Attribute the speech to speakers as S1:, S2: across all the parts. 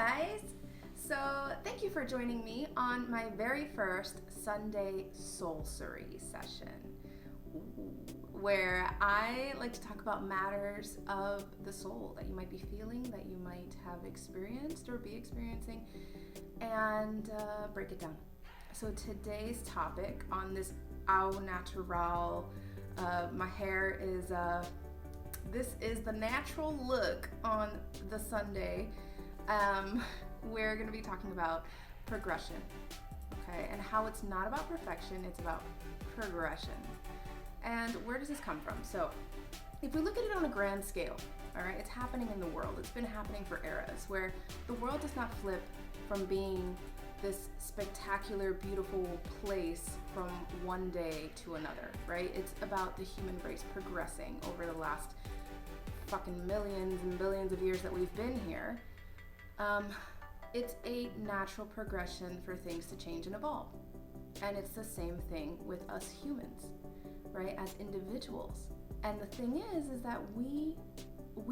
S1: guys! So thank you for joining me on my very first Sunday Soulsery session, where I like to talk about matters of the soul that you might be feeling, that you might have experienced or be experiencing, and break it down. So today's topic on this au natural, my hair is this is the natural look on the Sunday. We're going to be talking about progression, okay, and how it's not about perfection, it's about progression. And where does this come from? So if we look at it on a grand scale, all right, it's happening in the world. It's been happening for eras, where the world does not flip from being this spectacular, beautiful place from one day to another, right? It's about the human race progressing over the last fucking millions and billions of years that we've been here. It's a natural progression for things to change and evolve. And it's the same thing with us humans, right? As individuals. And the thing is that we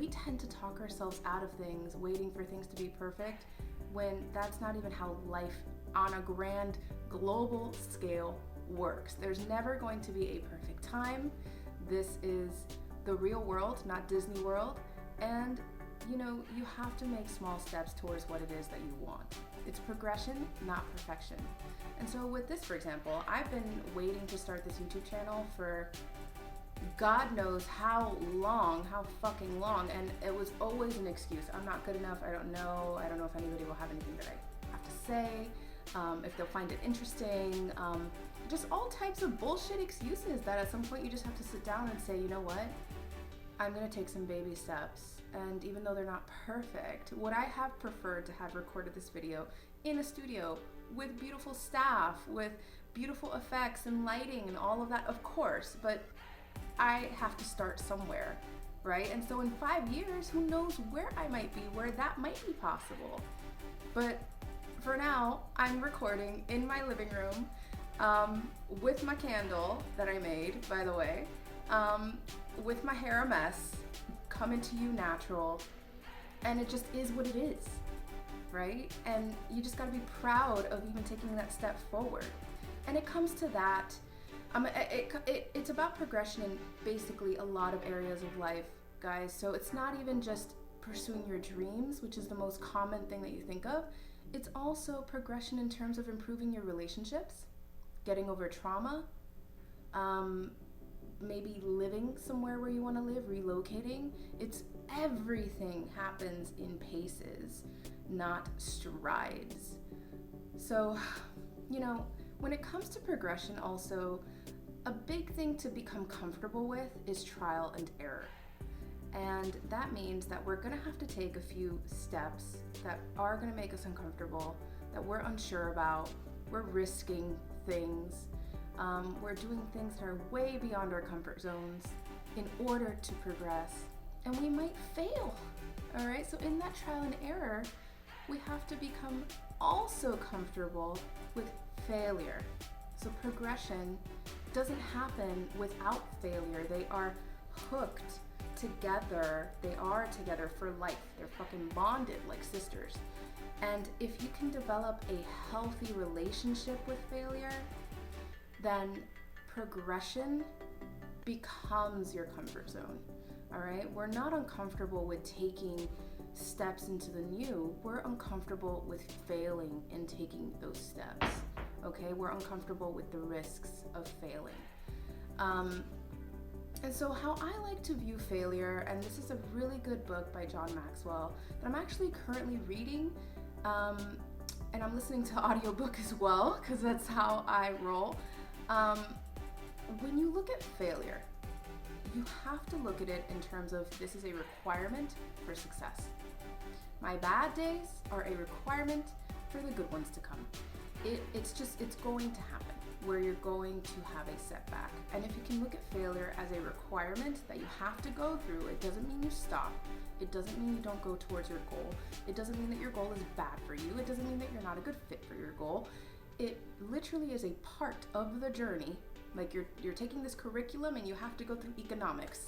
S1: tend to talk ourselves out of things, waiting for things to be perfect, when that's not even how life on a grand global scale works. There's never going to be a perfect time. This is the real world, not Disney World. And you have to make small steps towards what it is that you want. It's progression, not perfection. And so with this, for example, I've been waiting to start this YouTube channel for God knows how fucking long, and it was always an excuse. I'm not good enough, I don't know if anybody will have anything that I have to say, if they'll find it interesting, just all types of bullshit excuses that at some point you just have to sit down and say, you know what? I'm gonna take some baby steps. And even though they're not perfect, would I have preferred to have recorded this video in a studio with beautiful staff, with beautiful effects and lighting and all of that? Of course, but I have to start somewhere, right? And so in 5 years, who knows where I might be, where that might be possible. But for now, I'm recording in my living room with my candle that I made, by the way, with my hair a mess, coming to you natural, and it just is what it is, right? And you just gotta be proud of even taking that step forward. And it comes to that, it's about progression in basically a lot of areas of life, guys. So it's not even just pursuing your dreams, which is the most common thing that you think of. It's also progression in terms of improving your relationships, getting over trauma, maybe living somewhere where you want to live, relocating. It's everything happens in paces, not strides. So, when it comes to progression also, a big thing to become comfortable with is trial and error. And that means that we're gonna have to take a few steps that are gonna make us uncomfortable, that we're unsure about, we're risking things, we're doing things that are way beyond our comfort zones in order to progress, and we might fail, all right? So in that trial and error, we have to become also comfortable with failure. So progression doesn't happen without failure. They are hooked together. They are together for life. They're fucking bonded like sisters. And if you can develop a healthy relationship with failure, then progression becomes your comfort zone, all right? We're not uncomfortable with taking steps into the new. We're uncomfortable with failing and taking those steps, okay? We're uncomfortable with the risks of failing. And so how I like to view failure, and this is a really good book by John Maxwell that I'm actually currently reading, and I'm listening to audiobook as well, because that's how I roll. When you look at failure, you have to look at it in terms of this is a requirement for success. My bad days are a requirement for the good ones to come. It's going to happen where you're going to have a setback. And if you can look at failure as a requirement that you have to go through, it doesn't mean you stop. It doesn't mean you don't go towards your goal. It doesn't mean that your goal is bad for you. It doesn't mean that you're not a good fit for your goal. It literally is a part of the journey. Like you're taking this curriculum and you have to go through economics.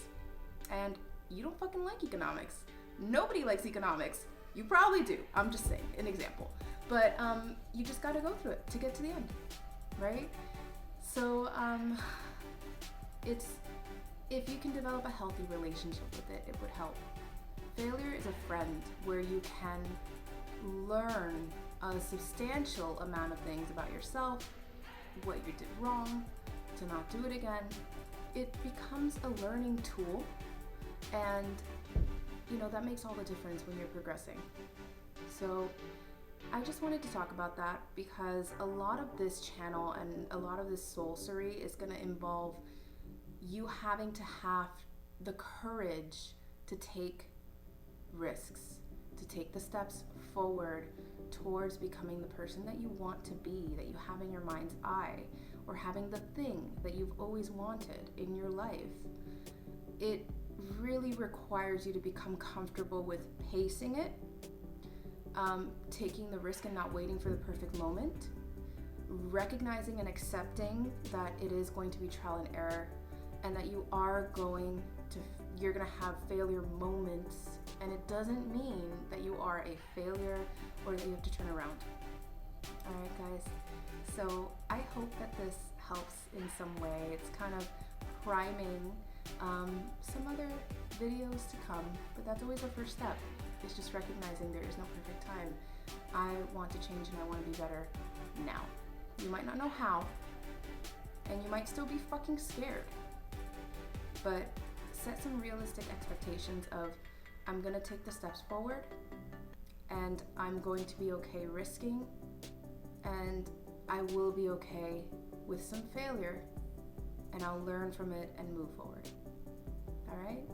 S1: And you don't fucking like economics. Nobody likes economics. You probably do. I'm just saying, an example. But you just got to go through it to get to the end, right? So it's, if you can develop a healthy relationship with it, it would help. Failure is a friend where you can learn a substantial amount of things about yourself, what you did wrong, to not do it again. It becomes a learning tool, and that makes all the difference when you're progressing. So I just wanted to talk about that because a lot of this channel and a lot of this soulcery is going to involve you having to have the courage to take risks, to take the steps forward towards becoming the person that you want to be, that you have in your mind's eye, or having the thing that you've always wanted in your life. It really requires you to become comfortable with pacing it, taking the risk and not waiting for the perfect moment, recognizing and accepting that it is going to be trial and error, and that you're going to have failure moments, and it doesn't mean that you are a failure or that you have to turn around. All right, guys. So I hope that this helps in some way. It's kind of priming some other videos to come, but that's always the first step. It's just recognizing there is no perfect time. I want to change and I want to be better now. You might not know how, and you might still be fucking scared, but set some realistic expectations of, I'm gonna take the steps forward, and I'm going to be okay risking, and I will be okay with some failure, and I'll learn from it and move forward. All right?